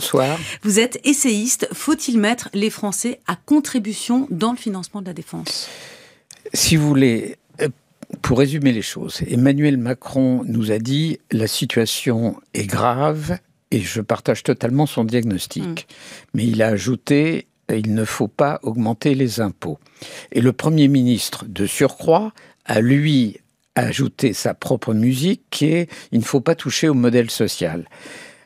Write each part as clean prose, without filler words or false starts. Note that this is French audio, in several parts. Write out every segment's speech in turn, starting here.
Bonsoir. Vous êtes essayiste. Faut-il mettre les Français à contribution dans le financement de la défense ? Si vous voulez, pour résumer les choses, Emmanuel Macron nous a dit « la situation est grave » et je partage totalement son diagnostic. Mais il a ajouté « il ne faut pas augmenter les impôts ». Et le Premier ministre, de surcroît, a lui ajouté sa propre musique qui est « il ne faut pas toucher au modèle social ».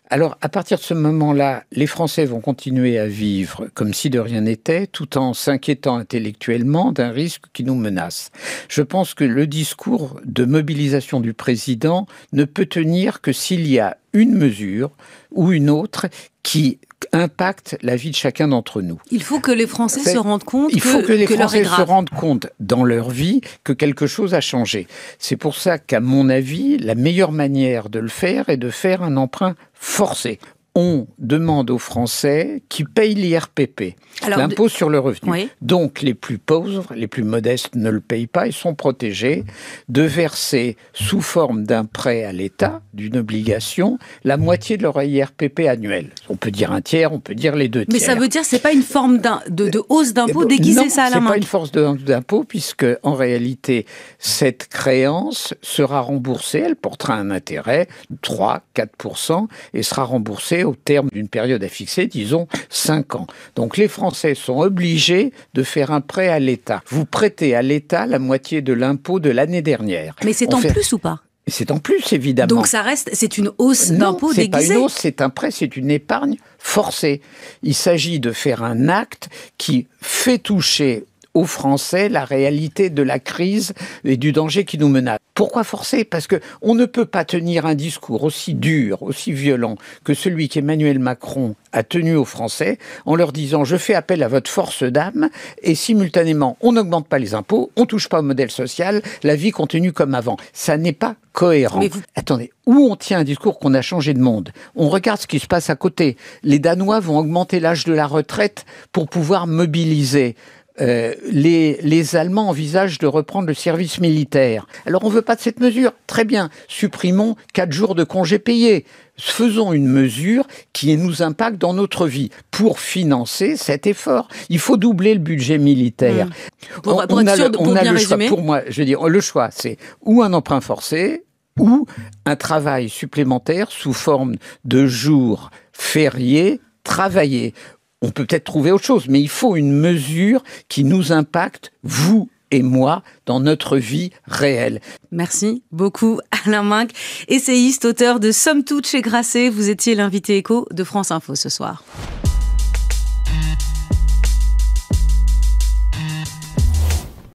Alors, à partir de ce moment-là, les Français vont continuer à vivre comme si de rien n'était, tout en s'inquiétant intellectuellement d'un risque qui nous menace. Je pense que le discours de mobilisation du président ne peut tenir que s'il y a une mesure ou une autre qui impacte la vie de chacun d'entre nous. Il faut que les Français se rendent compte Il faut que les Français se rendent compte dans leur vie que quelque chose a changé. C'est pour ça qu'à mon avis, la meilleure manière de le faire est de faire un emprunt forcé. On demande aux Français qui payent l'IRPP, l'impôt sur le revenu. Oui. Donc les plus pauvres, les plus modestes ne le payent pas et sont protégés de verser sous forme d'un prêt à l'État, d'une obligation, la moitié de leur IRPP annuel. On peut dire un tiers, on peut dire les deux tiers. Mais ça veut dire que ce n'est pas une forme de hausse d'impôt déguisée ça à la main. Non, ce n'est pas une force d'impôt puisque en réalité, cette créance sera remboursée, elle portera un intérêt de 3-4% et sera remboursée au terme d'une période à fixer, disons 5 ans. Donc les Français sont obligés de faire un prêt à l'État. Vous prêtez à l'État la moitié de l'impôt de l'année dernière. Mais c'est plus ou pas ? C'est en plus, évidemment. Donc ça reste, c'est une hausse d'impôt déguisée ? Non, c'est pas une hausse, c'est un prêt, c'est une épargne forcée. Il s'agit de faire un acte qui fait toucher aux Français la réalité de la crise et du danger qui nous menace. Pourquoi forcer ? Parce qu'on ne peut pas tenir un discours aussi dur, aussi violent que celui qu'Emmanuel Macron a tenu aux Français en leur disant « je fais appel à votre force d'âme » et simultanément on n'augmente pas les impôts, on ne touche pas au modèle social, la vie continue comme avant. Ça n'est pas cohérent. Attendez, où on tient un discours qu'on a changé de monde ? On regarde ce qui se passe à côté. Les Danois vont augmenter l'âge de la retraite pour pouvoir mobiliser. Les Allemands envisagent de reprendre le service militaire. Alors on ne veut pas de cette mesure. Très bien, supprimons 4 jours de congés payés. Faisons une mesure qui nous impacte dans notre vie pour financer cet effort. Il faut doubler le budget militaire. Pour bien résumer. Pour moi, je veux dire, le choix, c'est ou un emprunt forcé ou un travail supplémentaire sous forme de jours fériés travaillés. On peut peut-être trouver autre chose, mais il faut une mesure qui nous impacte, vous et moi, dans notre vie réelle. Merci beaucoup Alain Minc, essayiste, auteur de Somme toute chez Grasset. Vous étiez l'invité écho de France Info ce soir.